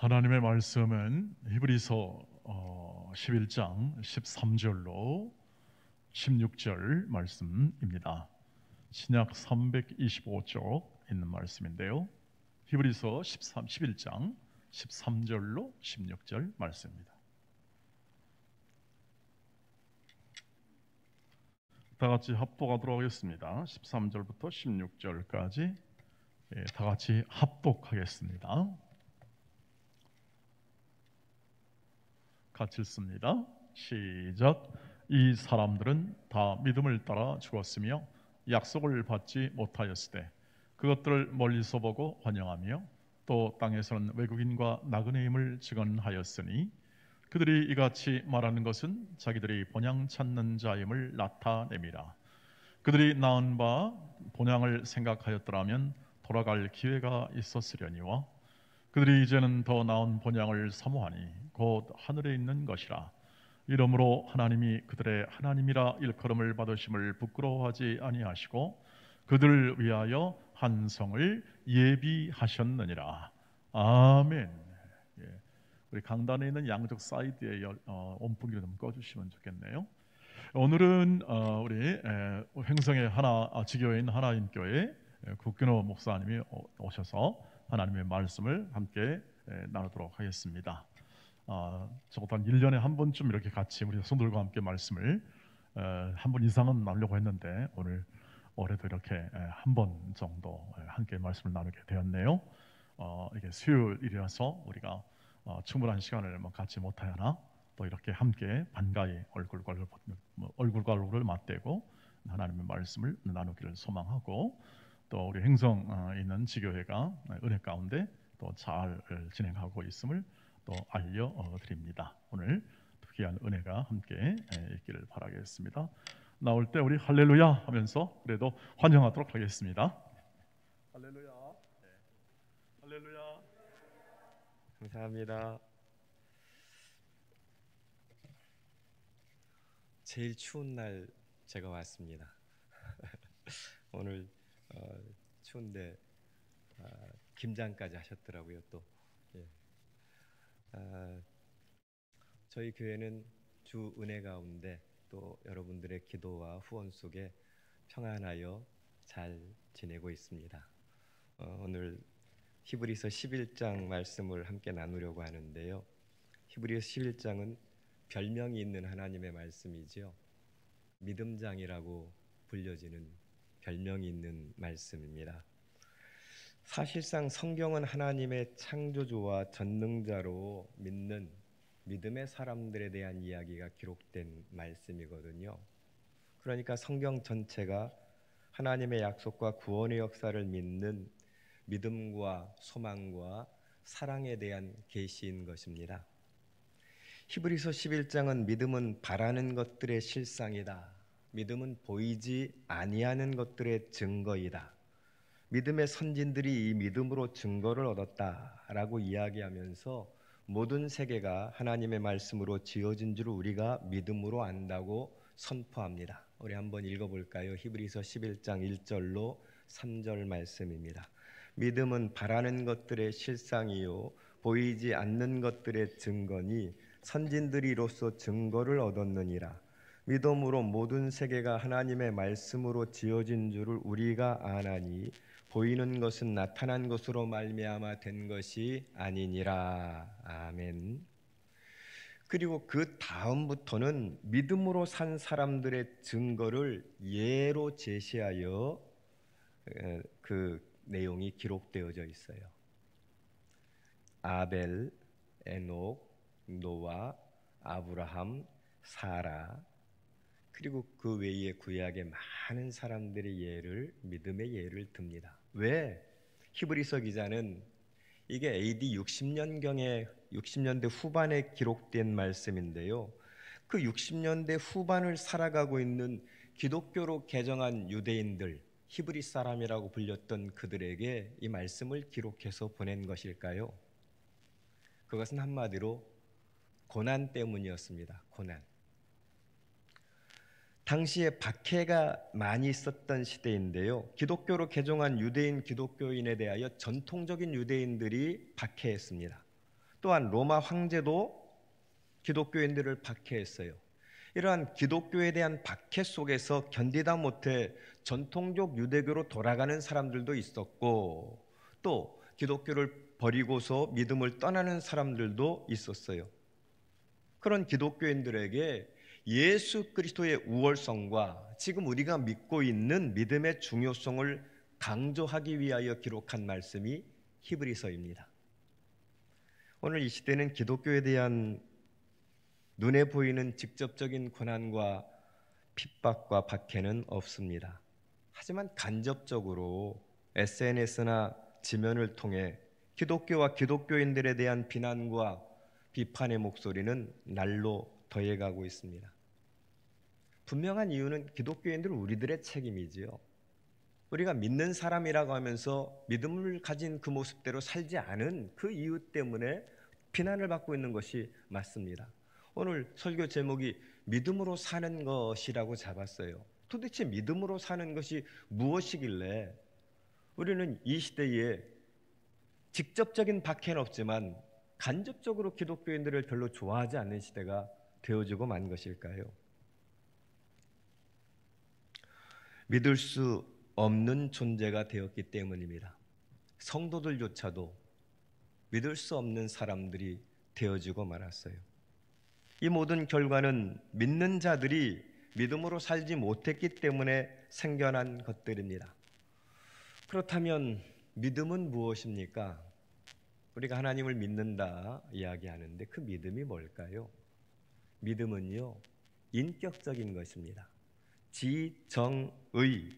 하나님의 말씀은 히브리서 11장 13절로 16절 말씀입니다. 신약 325쪽 있는 말씀인데요. 히브리서 11장 13절로 16절 말씀입니다. 다 같이 합독하도록 하겠습니다. 13절부터 16절까지 다 같이 합독하겠습니다. 같이 읽습니다. 시작. 이 사람들은 다 믿음을 따라 죽었으며 약속을 받지 못하였을 때 그것들을 멀리서 보고 환영하며 또 땅에서는 외국인과 나그네임을 증언하였으니 그들이 이같이 말하는 것은 자기들이 본향 찾는 자임을 나타냄이라. 그들이 낳은 바 본향을 생각하였더라면 돌아갈 기회가 있었으려니와 그들이 이제는 더 나은 본향을 사모하니 곧 하늘에 있는 것이라. 이러므로 하나님이 그들의 하나님이라 일컬음을 받으심을 부끄러워하지 아니하시고 그들을 위하여 한 성을 예비하셨느니라. 아멘. 우리 강단에 있는 양쪽 사이드에 온풍기를 좀 꺼주시면 좋겠네요. 오늘은 우리 횡성의 지교회인 하나님교회 국균호 목사님이 오셔서 하나님의 말씀을 함께 나누도록 하겠습니다. 적어도 한 1년에 한 번쯤 이렇게 같이 우리 성도들과 함께 말씀을 한 번 이상은 나누려고 했는데 올해도 이렇게 한 번 정도 함께 말씀을 나누게 되었네요. 이게 수요일이라서 우리가 충분한 시간을 갖지 못하여나 또 이렇게 함께 반가이 얼굴과 얼굴을 맞대고 하나님의 말씀을 나누기를 소망하고 또 우리 행성 있는 지교회가 은혜 가운데 또 잘 진행하고 있음을 또 알려드립니다. 오늘 귀한 은혜가 함께 있기를 바라겠습니다. 나올 때 우리 할렐루야 하면서 그래도 환영하도록 하겠습니다. 할렐루야. 네. 할렐루야. 감사합니다. 제일 추운 날 제가 왔습니다. 오늘 추운데 김장까지 하셨더라고요. 또 저희 교회는 주 은혜 가운데 또 여러분들의 기도와 후원 속에 평안하여 잘 지내고 있습니다. 오늘 히브리서 11장 말씀을 함께 나누려고 하는데요. 히브리서 11장은 별명이 있는 하나님의 말씀이지요. 믿음장이라고 불려지는 별명이 있는 말씀입니다. 사실상 성경은 하나님의 창조주와 전능자로 믿는 믿음의 사람들에 대한 이야기가 기록된 말씀이거든요. 그러니까 성경 전체가 하나님의 약속과 구원의 역사를 믿는 믿음과 소망과 사랑에 대한 계시인 것입니다. 히브리서 11장은 믿음은 바라는 것들의 실상이다. 믿음은 보이지 아니하는 것들의 증거이다. 믿음의 선진들이 이 믿음으로 증거를 얻었다라고 이야기하면서 모든 세계가 하나님의 말씀으로 지어진 줄 우리가 믿음으로 안다고 선포합니다. 우리 한번 읽어볼까요? 히브리서 11장 1절로 3절 말씀입니다. 믿음은 바라는 것들의 실상이요 보이지 않는 것들의 증거니 선진들이 이로써 증거를 얻었느니라. 믿음으로 모든 세계가 하나님의 말씀으로 지어진 줄을 우리가 아나니 보이는 것은 나타난 것으로 말미암아 된 것이 아니니라. 아멘. 그리고 그 다음부터는 믿음으로 산 사람들의 증거를 예로 제시하여 그 내용이 기록되어져 있어요. 아벨, 에녹, 노아, 아브라함, 사라, 그리고 그 외에 구약의 많은 사람들의 예를, 믿음의 예를 듭니다. 왜? 히브리서 기자는 이게 AD 60년대 후반에 기록된 말씀인데요. 그 60년대 후반을 살아가고 있는 기독교로 개정한 유대인들, 히브리 사람이라고 불렸던 그들에게 이 말씀을 기록해서 보낸 것일까요? 그것은 한마디로 고난 때문이었습니다. 고난. 당시에 박해가 많이 있었던 시대인데요. 기독교로 개종한 유대인 기독교인에 대하여 전통적인 유대인들이 박해했습니다. 또한 로마 황제도 기독교인들을 박해했어요. 이러한 기독교에 대한 박해 속에서 견디다 못해 전통적 유대교로 돌아가는 사람들도 있었고, 또 기독교를 버리고서 믿음을 떠나는 사람들도 있었어요. 그런 기독교인들에게 예수 그리스도의 우월성과 지금 우리가 믿고 있는 믿음의 중요성을 강조하기 위하여 기록한 말씀이 히브리서입니다. 오늘 이 시대는 기독교에 대한 눈에 보이는 직접적인 고난과 핍박과 박해는 없습니다. 하지만 간접적으로 SNS나 지면을 통해 기독교와 기독교인들에 대한 비난과 비판의 목소리는 날로 더해가고 있습니다. 분명한 이유는 기독교인들 우리들의 책임이지요. 우리가 믿는 사람이라고 하면서 믿음을 가진 그 모습대로 살지 않은 그 이유 때문에 비난을 받고 있는 것이 맞습니다. 오늘 설교 제목이 믿음으로 사는 것이라고 잡았어요. 도대체 믿음으로 사는 것이 무엇이길래 우리는 이 시대에 직접적인 박해는 없지만 간접적으로 기독교인들을 별로 좋아하지 않는 시대가 되어지고 만 것일까요? 믿을 수 없는 존재가 되었기 때문입니다. 성도들조차도 믿을 수 없는 사람들이 되어지고 말았어요. 이 모든 결과는 믿는 자들이 믿음으로 살지 못했기 때문에 생겨난 것들입니다. 그렇다면 믿음은 무엇입니까? 우리가 하나님을 믿는다 이야기하는데 그 믿음이 뭘까요? 믿음은요, 인격적인 것입니다. 지정의,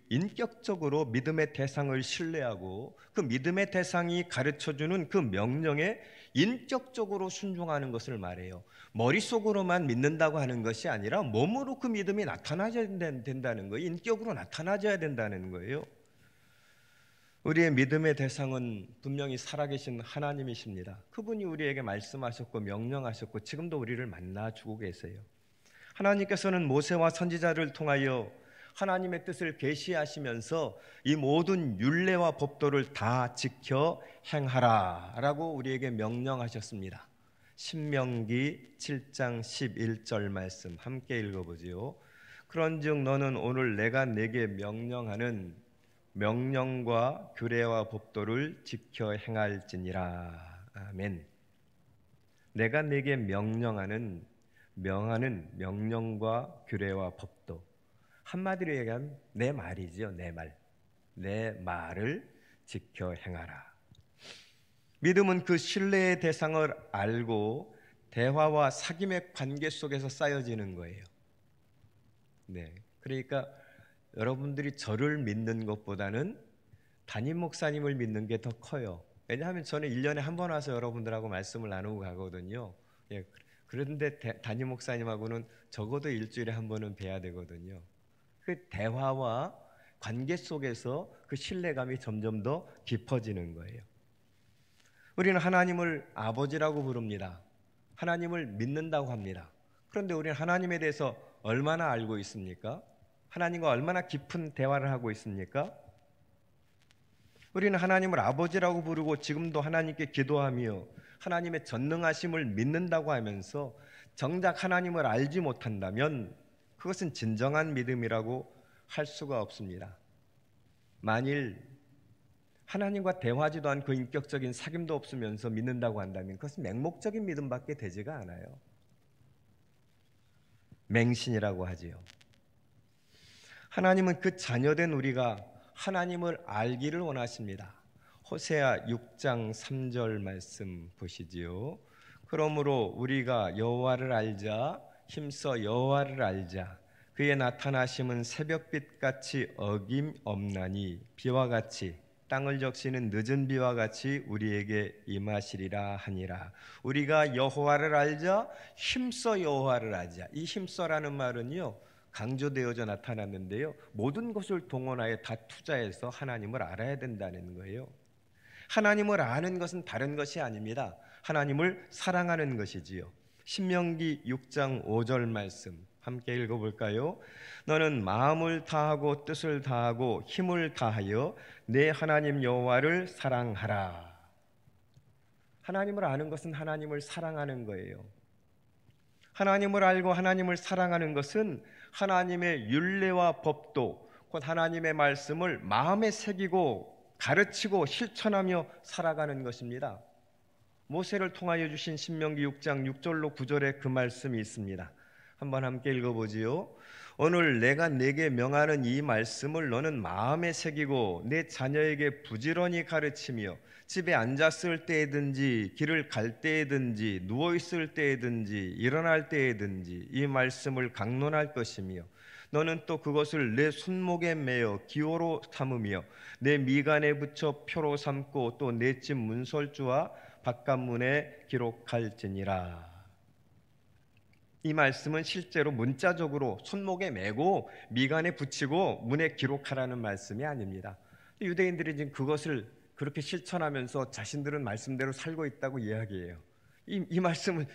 인격적으로 믿음의 대상을 신뢰하고 그 믿음의 대상이 가르쳐주는 그 명령에 인격적으로 순종하는 것을 말해요. 머릿속으로만 믿는다고 하는 것이 아니라 몸으로 그 믿음이 나타나야 된다는 거예요. 인격으로 나타나야 된다는 거예요. 우리의 믿음의 대상은 분명히 살아계신 하나님이십니다. 그분이 우리에게 말씀하셨고 명령하셨고 지금도 우리를 만나주고 계세요. 하나님께서는 모세와 선지자를 통하여 하나님의 뜻을 계시하시면서 이 모든 율례와 법도를 다 지켜 행하라 라고 우리에게 명령하셨습니다. 신명기 7장 11절 말씀 함께 읽어보지요. 그런즉 너는 오늘 내가 내게 명령하는 명령과 규례와 법도를 지켜 행할지니라. 아멘. 내가 내게 명하는 명령과 규례와 법도, 한마디로 얘기하면 내 말이죠. 내 말을 지켜 행하라. 믿음은 그 신뢰의 대상을 알고 대화와 사귐의 관계 속에서 쌓여지는 거예요. 네, 그러니까 여러분들이 저를 믿는 것보다는 담임 목사님을 믿는 게 더 커요. 왜냐하면 저는 1년에 한 번 와서 여러분들하고 말씀을 나누고 가거든요. 예, 그런데 담임 목사님하고는 적어도 일주일에 한 번은 뵈야 되거든요. 그 대화와 관계 속에서 그 신뢰감이 점점 더 깊어지는 거예요. 우리는 하나님을 아버지라고 부릅니다. 하나님을 믿는다고 합니다. 그런데 우리는 하나님에 대해서 얼마나 알고 있습니까? 하나님과 얼마나 깊은 대화를 하고 있습니까? 우리는 하나님을 아버지라고 부르고 지금도 하나님께 기도하며 하나님의 전능하심을 믿는다고 하면서 정작 하나님을 알지 못한다면 그것은 진정한 믿음이라고 할 수가 없습니다. 만일 하나님과 대화하지도 않고 인격적인 사귐도 없으면서 믿는다고 한다면 그것은 맹목적인 믿음밖에 되지가 않아요. 맹신이라고 하지요. 하나님은 그 자녀된 우리가 하나님을 알기를 원하십니다. 호세아 6장 3절 말씀 보시지요. 그러므로 우리가 여호와를 알자, 힘써 여호와를 알자. 그의 나타나심은 새벽빛같이 어김없나니 비와 같이 땅을 적시는 늦은 비와 같이 우리에게 임하시리라 하니라. 우리가 여호와를 알자, 힘써 여호와를 알자. 이 힘써라는 말은요, 강조되어져 나타났는데요, 모든 것을 동원하여 다 투자해서 하나님을 알아야 된다는 거예요. 하나님을 아는 것은 다른 것이 아닙니다. 하나님을 사랑하는 것이지요. 신명기 6장 5절 말씀 함께 읽어볼까요? 너는 마음을 다하고 뜻을 다하고 힘을 다하여 내 하나님 여호와를 사랑하라. 하나님을 아는 것은 하나님을 사랑하는 거예요. 하나님을 알고 하나님을 사랑하는 것은 하나님의 율례와 법도 곧 하나님의 말씀을 마음에 새기고 가르치고 실천하며 살아가는 것입니다. 모세를 통하여 주신 신명기 6장 6절로 9절에 그 말씀이 있습니다. 한번 함께 읽어보지요. 오늘 내가 네게 명하는 이 말씀을 너는 마음에 새기고 내 자녀에게 부지런히 가르치며 집에 앉았을 때에든지 길을 갈 때에든지 누워있을 때에든지 일어날 때에든지 이 말씀을 강론할 것이며 너는 또 그것을 내 손목에 매어 기호로 삼으며 내 미간에 붙여 표로 삼고 또 내 집 문설주와 바깥문에 기록할지니라. 이 말씀은 실제로 문자적으로 손목에 매고 미간에 붙이고 문에 기록하라는 말씀이 아닙니다. 유대인들이 지금 그것을 그렇게 실천하면서 자신들은 말씀대로 살고 있다고 이야기해요. 이 말씀을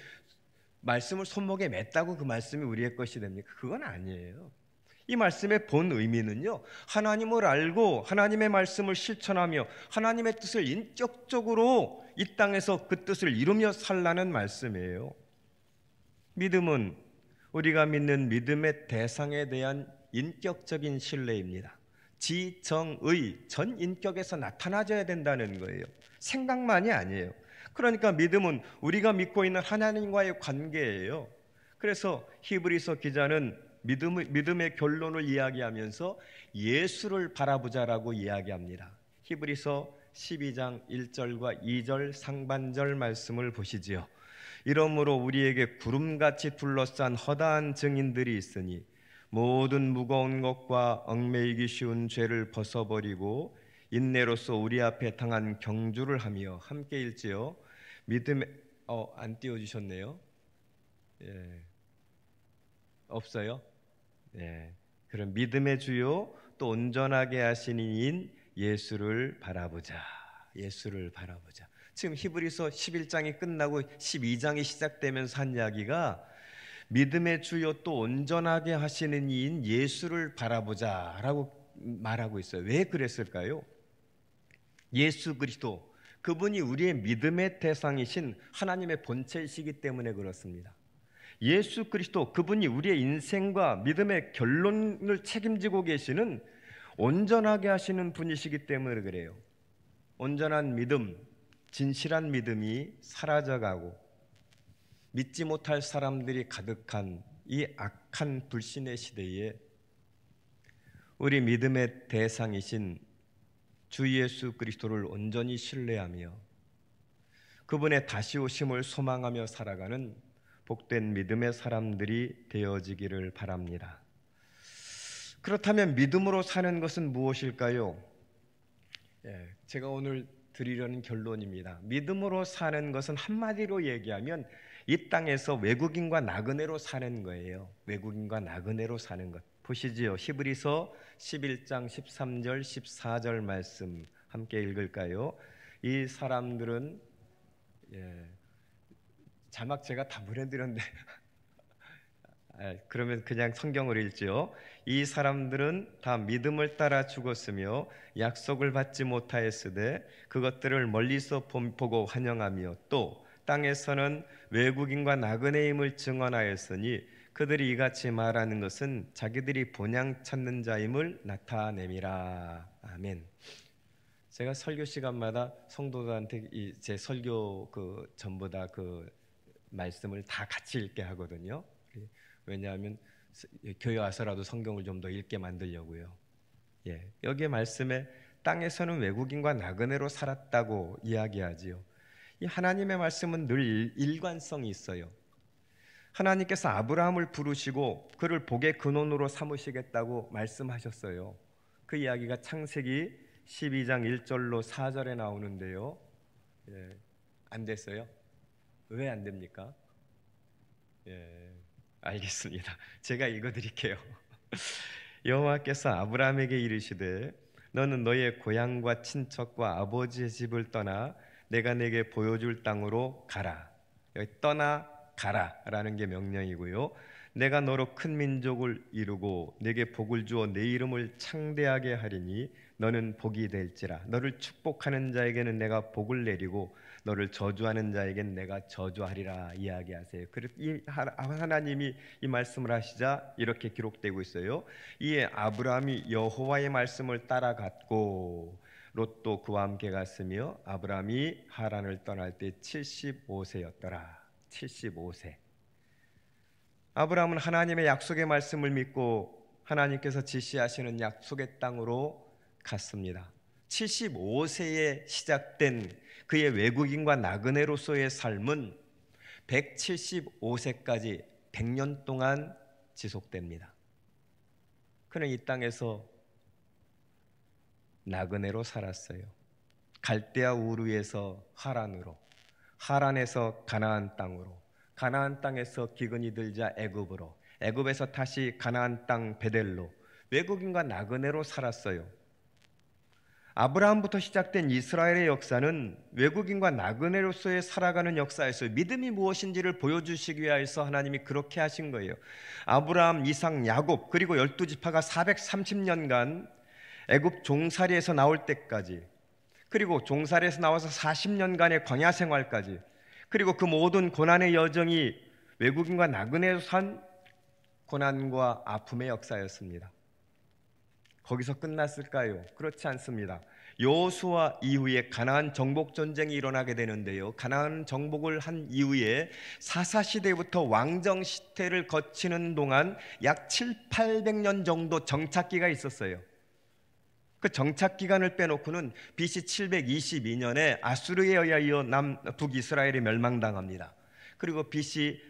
손목에 맸다고 그 말씀이 우리의 것이 됩니까? 그건 아니에요. 이 말씀의 본 의미는요, 하나님을 알고 하나님의 말씀을 실천하며 하나님의 뜻을 인격적으로 이 땅에서 그 뜻을 이루며 살라는 말씀이에요. 믿음은 우리가 믿는 믿음의 대상에 대한 인격적인 신뢰입니다. 지정의 전 인격에서 나타나져야 된다는 거예요. 생각만이 아니에요. 그러니까 믿음은 우리가 믿고 있는 하나님과의 관계예요. 그래서 히브리서 기자는 믿음의 결론을 이야기하면서 예수를 바라보자라고 이야기합니다. 히브리서 12장 1절과 2절 상반절 말씀을 보시지요. 이러므로 우리에게 구름같이 둘러싼 허다한 증인들이 있으니 모든 무거운 것과 얽매이기 쉬운 죄를 벗어버리고 인내로서 우리 앞에 당한 경주를 하며 함께 읽지요. 믿음의 안 띄워주셨네요. 예. 없어요? 예. 그럼 믿음의 주요 또 온전하게 하시는 이인 예수를 바라보자. 예수를 바라보자. 지금 히브리서 11장이 끝나고 12장이 시작되면서 한 이야기가 믿음의 주요 또 온전하게 하시는 이인 예수를 바라보자라고 말하고 있어요. 왜 그랬을까요? 예수 그리스도 그분이 우리의 믿음의 대상이신 하나님의 본체이시기 때문에 그렇습니다. 예수 그리스도 그분이 우리의 인생과 믿음의 결론을 책임지고 계시는 온전하게 하시는 분이시기 때문에 그래요. 온전한 믿음, 진실한 믿음이 사라져가고 믿지 못할 사람들이 가득한 이 악한 불신의 시대에 우리 믿음의 대상이신 주 예수 그리스도를 온전히 신뢰하며 그분의 다시 오심을 소망하며 살아가는 복된 믿음의 사람들이 되어지기를 바랍니다. 그렇다면 믿음으로 사는 것은 무엇일까요? 제가 오늘 드리려는 결론입니다. 믿음으로 사는 것은 한마디로 얘기하면 이 땅에서 외국인과 나그네로 사는 거예요. 외국인과 나그네로 사는 것. 보시지요. 히브리서 11장 13절 14절 말씀 함께 읽을까요? 이 사람들은 자막 제가 다 보내드렸는데 그러면 그냥 성경을 읽지요. 이 사람들은 다 믿음을 따라 죽었으며 약속을 받지 못하였으되 그것들을 멀리서 보고 환영하며 또 땅에서는 외국인과 나그네임을 증언하였으니 그들이 이같이 말하는 것은 자기들이 본향 찾는 자임을 나타냄이라. 아멘. 제가 설교 시간마다 성도들한테 제 설교 전부 다 말씀을 다 같이 읽게 하거든요. 왜냐하면 교회 와서라도 성경을 좀 더 읽게 만들려고요. 여기에 말씀에 땅에서는 외국인과 나그네로 살았다고 이야기하지요. 이 하나님의 말씀은 늘 일관성이 있어요. 하나님께서 아브라함을 부르시고 그를 복의 근원으로 삼으시겠다고 말씀하셨어요. 그 이야기가 창세기 12장 1절로 4절에 나오는데요. 안 됐어요? 왜 안 됩니까? 알겠습니다. 제가 읽어드릴게요. 여호와께서 아브라함에게 이르시되 너는 너의 고향과 친척과 아버지의 집을 떠나 내가 내게 보여줄 땅으로 가라. 여기 떠나 가라라는 게 명령이고요. 내가 너로 큰 민족을 이루고 내게 복을 주어 내 이름을 창대하게 하리니 너는 복이 될지라. 너를 축복하는 자에게는 내가 복을 내리고 너를 저주하는 자에겐 내가 저주하리라 이야기하세요. 하나님이 이 말씀을 하시자 이렇게 기록되고 있어요. 이에 아브라함이 여호와의 말씀을 따라갔고 롯도 그와 함께 갔으며 아브라함이 하란을 떠날 때 75세였더라. 75세. 아브라함은 하나님의 약속의 말씀을 믿고 하나님께서 지시하시는 약속의 땅으로 갔습니다. 75세에 시작된 그의 외국인과 나그네로서의 삶은 175세까지 100년 동안 지속됩니다. 그는 이 땅에서 나그네로 살았어요. 갈대아 우르에서 하란으로, 하란에서 가나안 땅으로, 가나안 땅에서 기근이 들자 애굽으로, 애굽에서 다시 가나안 땅 베델로 외국인과 나그네로 살았어요. 아브라함부터 시작된 이스라엘의 역사는 외국인과 나그네로서의 살아가는 역사였어요. 믿음이 무엇인지를 보여주시기 위해서 하나님이 그렇게 하신 거예요. 아브라함, 이삭, 야곱 그리고 12지파가 430년간 애굽 종살이에서 나올 때까지, 그리고 종살이에서 나와서 40년간의 광야 생활까지, 그리고 그 모든 고난의 여정이 외국인과 나그네로 산 고난과 아픔의 역사였습니다. 거기서 끝났을까요? 그렇지 않습니다. 여호수아 이후에 가나안 정복 전쟁이 일어나게 되는데요. 가나안 정복을 한 이후에 사사시대부터 왕정 시대를 거치는 동안 약 700~800년 정도 정착기가 있었어요. 그 정착기간을 빼놓고는 BC 722년에 아수르에 의하여 북이스라엘이 멸망당합니다. 그리고 BC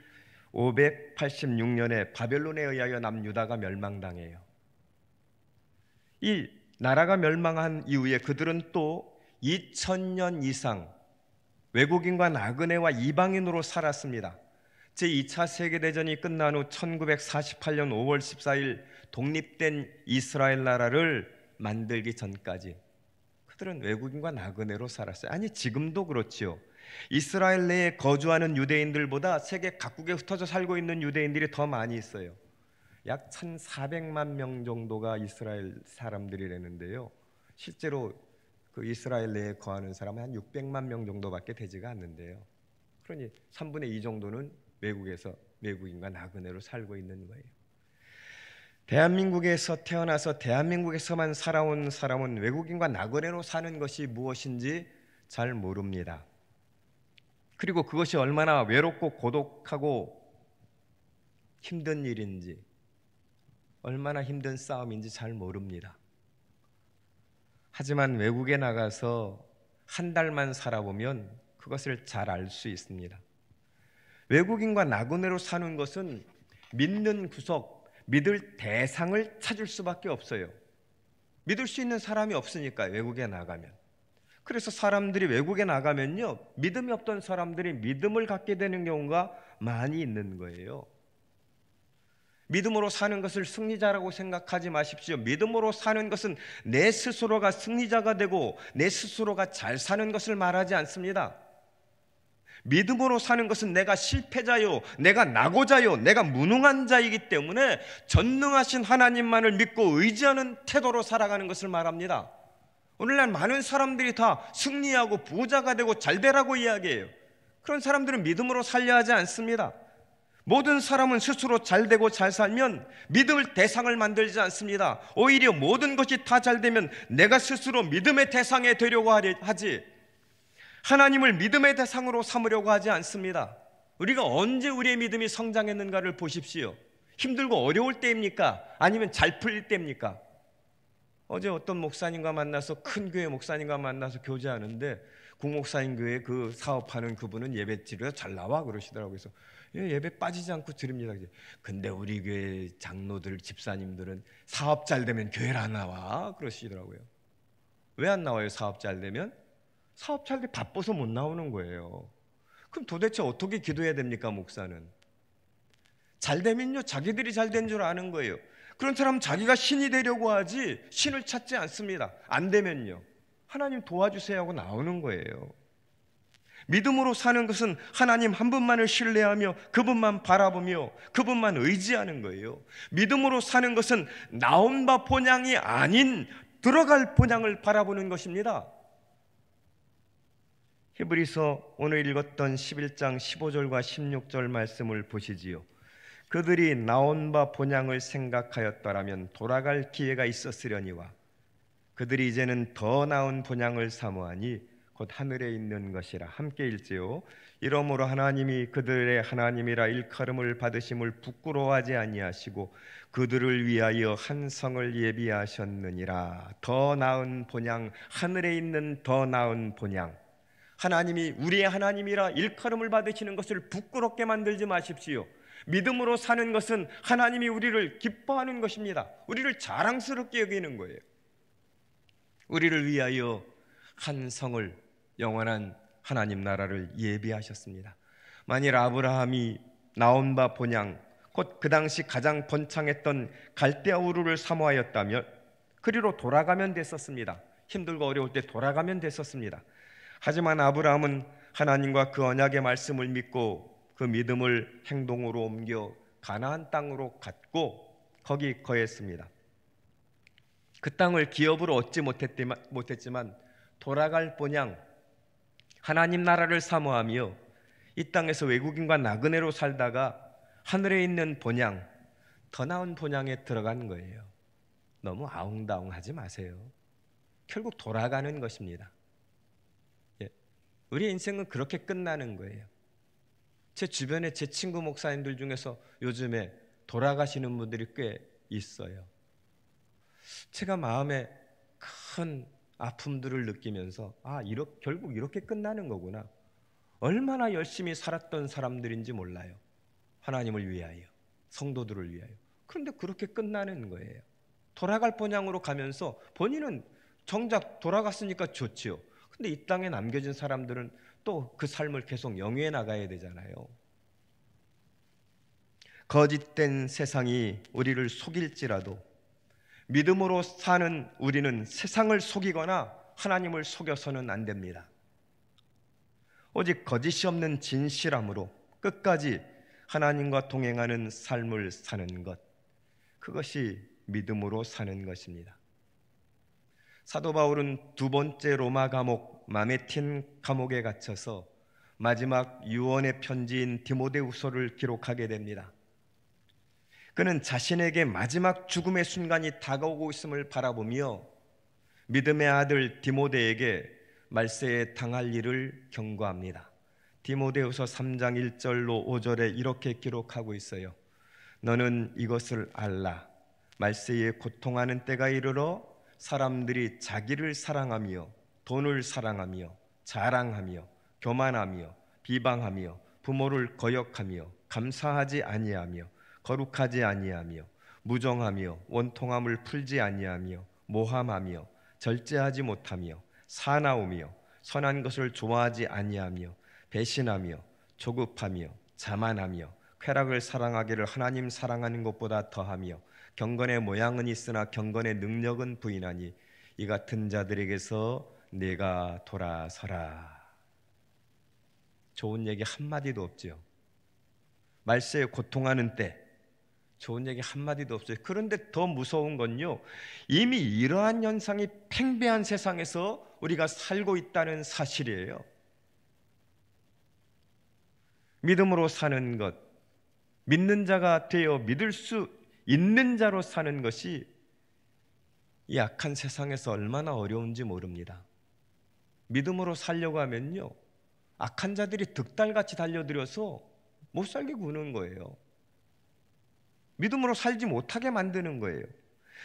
586년에 바벨론에 의하여 남유다가 멸망당해요. 이 나라가 멸망한 이후에 그들은 또 2000년 이상 외국인과 나그네와 이방인으로 살았습니다. 제2차 세계대전이 끝난 후 1948년 5월 14일 독립된 이스라엘 나라를 만들기 전까지 그들은 외국인과 나그네로 살았어요. 아니, 지금도 그렇지요. 이스라엘 내에 거주하는 유대인들보다 세계 각국에 흩어져 살고 있는 유대인들이 더 많이 있어요. 약 1,400만 명 정도가 이스라엘 사람들이라는데요. 실제로 그 이스라엘 내에 거하는 사람은 한 600만 명 정도밖에 되지가 않는데요. 그러니 3분의 2 정도는 외국에서 외국인과 나그네로 살고 있는 거예요. 대한민국에서 태어나서 대한민국에서만 살아온 사람은 외국인과 나그네로 사는 것이 무엇인지 잘 모릅니다. 그리고 그것이 얼마나 외롭고 고독하고 힘든 일인지, 얼마나 힘든 싸움인지 잘 모릅니다. 하지만 외국에 나가서 한 달만 살아보면 그것을 잘 알 수 있습니다. 외국인과 나그네로 사는 것은 믿는 구석, 믿을 대상을 찾을 수밖에 없어요. 믿을 수 있는 사람이 없으니까 외국에 나가면. 그래서 사람들이 외국에 나가면요, 믿음이 없던 사람들이 믿음을 갖게 되는 경우가 많이 있는 거예요. 믿음으로 사는 것을 승리자라고 생각하지 마십시오. 믿음으로 사는 것은 내 스스로가 승리자가 되고 내 스스로가 잘 사는 것을 말하지 않습니다. 믿음으로 사는 것은 내가 실패자요, 내가 낙오자요, 내가 무능한 자이기 때문에 전능하신 하나님만을 믿고 의지하는 태도로 살아가는 것을 말합니다. 오늘날 많은 사람들이 다 승리하고 부자가 되고 잘되라고 이야기해요. 그런 사람들은 믿음으로 살려 하지 않습니다. 모든 사람은 스스로 잘되고 잘 살면 믿음을 대상을 만들지 않습니다. 오히려 모든 것이 다 잘되면 내가 스스로 믿음의 대상이 되려고 하지, 하나님을 믿음의 대상으로 삼으려고 하지 않습니다. 우리가 언제 우리의 믿음이 성장했는가를 보십시오. 힘들고 어려울 때입니까? 아니면 잘 풀릴 때입니까? 어제 어떤 목사님과 만나서, 큰 교회 목사님과 만나서 교제하는데 국목사님 교회 그 사업하는 그분은 예배 드려 잘 나와 그러시더라고요. 그래서 예배 빠지지 않고 드립니다. 근데 우리 교회 장로들, 집사님들은 사업 잘 되면 교회를 안 나와 그러시더라고요. 왜 안 나와요? 사업 잘 되면? 사업 잘 돼 바빠서 못 나오는 거예요. 그럼 도대체 어떻게 기도해야 됩니까? 목사는 잘 되면요, 자기들이 잘 된 줄 아는 거예요. 그런 사람은 자기가 신이 되려고 하지 신을 찾지 않습니다. 안 되면요, 하나님 도와주세요 하고 나오는 거예요. 믿음으로 사는 것은 하나님 한 분만을 신뢰하며 그분만 바라보며 그분만 의지하는 거예요. 믿음으로 사는 것은 나온 바 본향이 아닌 들어갈 본향을 바라보는 것입니다. 히브리서 오늘 읽었던 11장 15절과 16절 말씀을 보시지요. 그들이 나온 바 본향을 생각하였더라면 돌아갈 기회가 있었으려니와 그들이 이제는 더 나은 본향을 사모하니 곧 하늘에 있는 것이라. 함께 읽지요. 이러므로 하나님이 그들의 하나님이라 일컬음을 받으심을 부끄러워하지 아니하시고 그들을 위하여 한 성을 예비하셨느니라. 더 나은 본향, 하늘에 있는 더 나은 본향. 하나님이 우리의 하나님이라 일컬음을 받으시는 것을 부끄럽게 만들지 마십시오. 믿음으로 사는 것은 하나님이 우리를 기뻐하는 것입니다. 우리를 자랑스럽게 여기는 거예요. 우리를 위하여 한 성을, 영원한 하나님 나라를 예비하셨습니다. 만일 아브라함이 나온 바 본향, 곧 그 당시 가장 번창했던 갈대아 우르를 사모하였다면 그리로 돌아가면 됐었습니다. 힘들고 어려울 때 돌아가면 됐었습니다. 하지만 아브라함은 하나님과 그 언약의 말씀을 믿고 그 믿음을 행동으로 옮겨 가나안 땅으로 갔고 거기 거했습니다. 그 땅을 기업으로 얻지 못했지만 돌아갈 본향, 하나님 나라를 사모하며 이 땅에서 외국인과 나그네로 살다가 하늘에 있는 본향, 더 나은 본향에 들어간 거예요. 너무 아웅다웅하지 마세요. 결국 돌아가는 것입니다. 우리 인생은 그렇게 끝나는 거예요. 제 주변에 제 친구 목사님들 중에서 요즘에 돌아가시는 분들이 꽤 있어요. 제가 마음에 큰 아픔들을 느끼면서 결국 이렇게 끝나는 거구나. 얼마나 열심히 살았던 사람들인지 몰라요. 하나님을 위하여, 성도들을 위하여. 그런데 그렇게 끝나는 거예요. 돌아갈 본향으로 가면서 본인은 정작 돌아갔으니까 좋지요. 근데 이 땅에 남겨진 사람들은 또 그 삶을 계속 영위해 나가야 되잖아요. 거짓된 세상이 우리를 속일지라도 믿음으로 사는 우리는 세상을 속이거나 하나님을 속여서는 안 됩니다. 오직 거짓이 없는 진실함으로 끝까지 하나님과 동행하는 삶을 사는 것, 그것이 믿음으로 사는 것입니다. 사도 바울은 두 번째 로마 감옥 마메틴 감옥에 갇혀서 마지막 유언의 편지인 디모데후서를 기록하게 됩니다. 그는 자신에게 마지막 죽음의 순간이 다가오고 있음을 바라보며 믿음의 아들 디모데에게 말세에 당할 일을 경고합니다. 디모데후서 3장 1절로 5절에 이렇게 기록하고 있어요. 너는 이것을 알라. 말세에 고통하는 때가 이르러 사람들이 자기를 사랑하며 돈을 사랑하며 자랑하며 교만하며 비방하며 부모를 거역하며 감사하지 아니하며 거룩하지 아니하며 무정하며 원통함을 풀지 아니하며 모함하며 절제하지 못하며 사나우며 선한 것을 좋아하지 아니하며 배신하며 조급하며 자만하며 쾌락을 사랑하기를 하나님 사랑하는 것보다 더하며 경건의 모양은 있으나 경건의 능력은 부인하니 이 같은 자들에게서 내가 돌아서라. 좋은 얘기 한마디도 없죠. 말세에 고통하는 때 좋은 얘기 한마디도 없어요. 그런데 더 무서운 건요, 이미 이러한 현상이 팽배한 세상에서 우리가 살고 있다는 사실이에요. 믿음으로 사는 것, 믿는 자가 되어 믿을 수 있는 자로 사는 것이 이 악한 세상에서 얼마나 어려운지 모릅니다. 믿음으로 살려고 하면요, 악한 자들이 득달같이 달려들어서 못 살게 구는 거예요. 믿음으로 살지 못하게 만드는 거예요.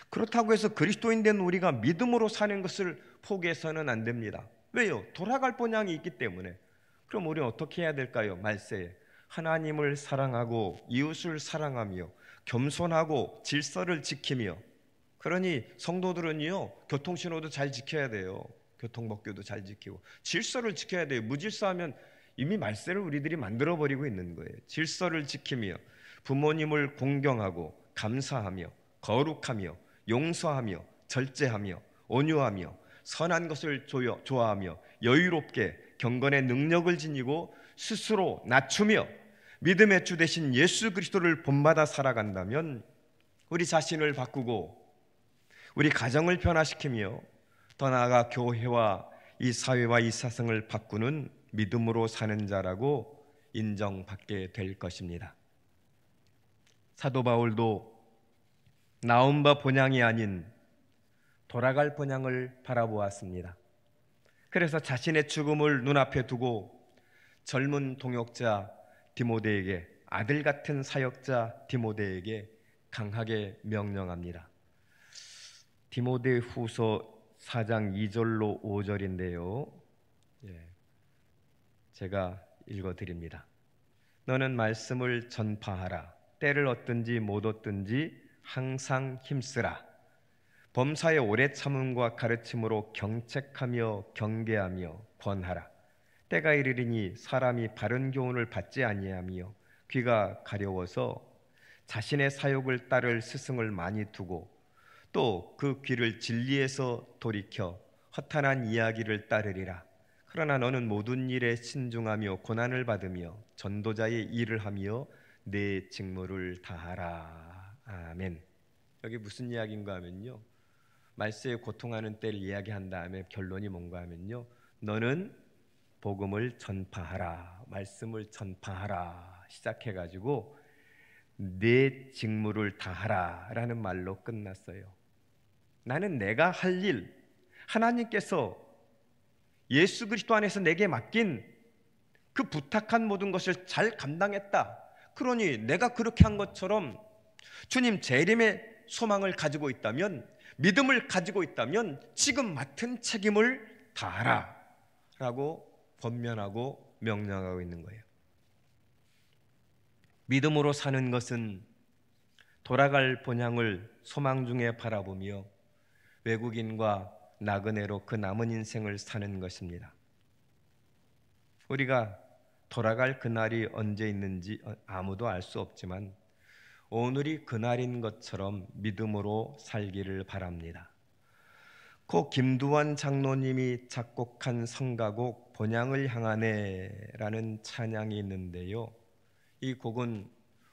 그렇다고 해서 그리스도인 된 우리가 믿음으로 사는 것을 포기해서는 안 됩니다. 왜요? 돌아갈 본향이 있기 때문에. 그럼 우리는 어떻게 해야 될까요? 말세에 하나님을 사랑하고 이웃을 사랑하며 겸손하고 질서를 지키며, 그러니 성도들은요, 교통신호도 잘 지켜야 돼요. 교통법규도 잘 지키고 질서를 지켜야 돼요. 무질서하면 이미 말세를 우리들이 만들어버리고 있는 거예요. 질서를 지키며 부모님을 공경하고 감사하며 거룩하며 용서하며 절제하며 온유하며 선한 것을 좋아하며 여유롭게 경건의 능력을 지니고 스스로 낮추며 믿음의 주 되신 예수 그리스도를 본받아 살아간다면 우리 자신을 바꾸고 우리 가정을 변화시키며 더 나아가 교회와 이 사회와 이 세상을 바꾸는 믿음으로 사는 자라고 인정받게 될 것입니다. 사도 바울도 나온 바 본향이 아닌 돌아갈 본향을 바라보았습니다. 그래서 자신의 죽음을 눈앞에 두고 젊은 동역자 디모데에게, 아들 같은 사역자 디모데에게 강하게 명령합니다. 디모데 후서 4장 2절로 5절인데요. 제가 읽어드립니다. 너는 말씀을 전파하라. 때를 얻든지 못 얻든지 항상 힘쓰라. 범사의 오래 참음과 가르침으로 경책하며 경계하며 권하라. 때가 이르리니 사람이 바른 교훈을 받지 아니하며 귀가 가려워서 자신의 사욕을 따를 스승을 많이 두고 또 그 귀를 진리에서 돌이켜 허탄한 이야기를 따르리라. 그러나 너는 모든 일에 신중하며 고난을 받으며 전도자의 일을 하며 내 직무를 다하라. 아멘. 여기 무슨 이야기인가 하면요, 말세에 고통하는 때를 이야기한 다음에 결론이 뭔가 하면요, 너는 복음을 전파하라, 말씀을 전파하라 시작해가지고 내 직무를 다하라 라는 말로 끝났어요. 나는 내가 할 일, 하나님께서 예수 그리스도 안에서 내게 맡긴 그 부탁한 모든 것을 잘 감당했다. 그러니 내가 그렇게 한 것처럼 주님 재림의 소망을 가지고 있다면, 믿음을 가지고 있다면 지금 맡은 책임을 다하라 라고 권면하고 명령하고 있는 거예요. 믿음으로 사는 것은 돌아갈 본향을 소망 중에 바라보며 외국인과 나그네로 그 남은 인생을 사는 것입니다. 우리가 돌아갈 그날이 언제 있는지 아무도 알 수 없지만 오늘이 그날인 것처럼 믿음으로 살기를 바랍니다. 고 김두환 장로님이 작곡한 성가곡 본향을 향하네라는 찬양이 있는데요, 이 곡은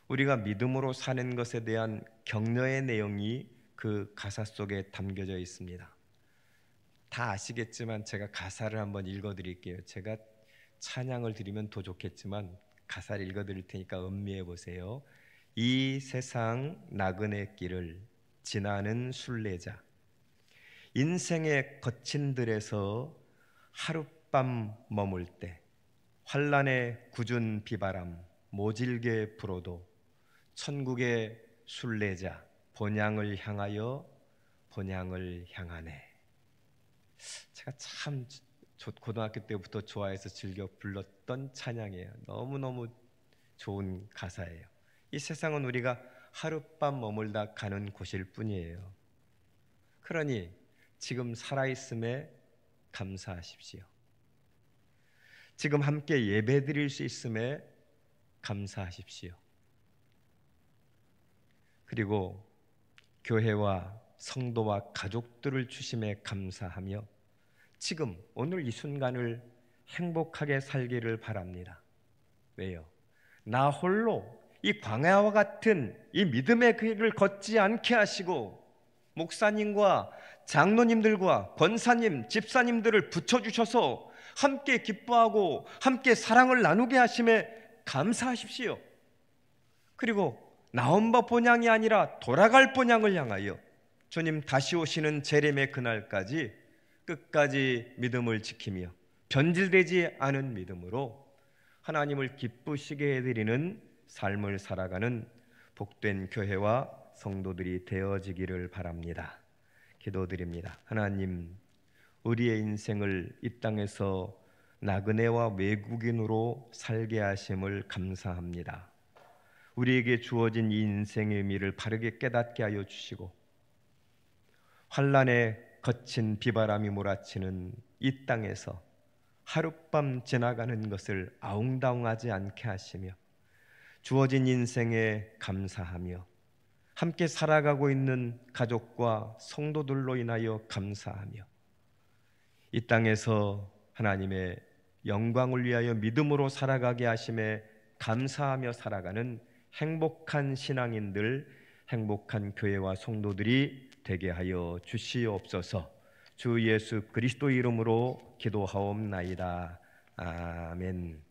우리가 믿음으로 사는 것에 대한 격려의 내용이 그 가사 속에 담겨져 있습니다. 다 아시겠지만 제가 가사를 한번 읽어드릴게요. 제가 찬양을 드리면 더 좋겠지만 가사를 읽어드릴 테니까 음미해 보세요. 이 세상 나그네 길을 지나는 순례자, 인생의 거친 들에서 하룻밤 머물 때 환란의 굳은 비바람 모질게 불어도 천국의 순례자 본향을 향하여 본향을 향하네. 제가 참 고등학교 때부터 좋아해서 즐겨 불렀던 찬양이에요. 너무너무 좋은 가사예요. 이 세상은 우리가 하룻밤 머물다 가는 곳일 뿐이에요. 그러니 지금 살아있음에 감사하십시오. 지금 함께 예배드릴 수 있음에 감사하십시오. 그리고 교회와 성도와 가족들을 주심에 감사하며 지금 오늘 이 순간을 행복하게 살기를 바랍니다. 왜요? 나 홀로 이 광야와 같은 이 믿음의 길을 걷지 않게 하시고 목사님과 장로님들과 권사님, 집사님들을 붙여주셔서 함께 기뻐하고 함께 사랑을 나누게 하심에 감사하십시오. 그리고 나온 바 본향이 아니라 돌아갈 본향을 향하여 주님 다시 오시는 재림의 그날까지 끝까지 믿음을 지키며 변질되지 않은 믿음으로 하나님을 기쁘시게 해드리는 삶을 살아가는 복된 교회와 성도들이 되어지기를 바랍니다. 기도드립니다. 하나님, 우리의 인생을 이 땅에서 나그네와 외국인으로 살게 하심을 감사합니다. 우리에게 주어진 이 인생의 의미를 바르게 깨닫게 하여 주시고 환란의 거친 비바람이 몰아치는 이 땅에서 하룻밤 지나가는 것을 아웅다웅하지 않게 하시며 주어진 인생에 감사하며 함께 살아가고 있는 가족과 성도들로 인하여 감사하며 이 땅에서 하나님의 영광을 위하여 믿음으로 살아가게 하심에 감사하며 살아가는 행복한 신앙인들, 행복한 교회와 성도들이 되게 하여 주시옵소서. 주 예수 그리스도 이름으로 기도하옵나이다. 아멘.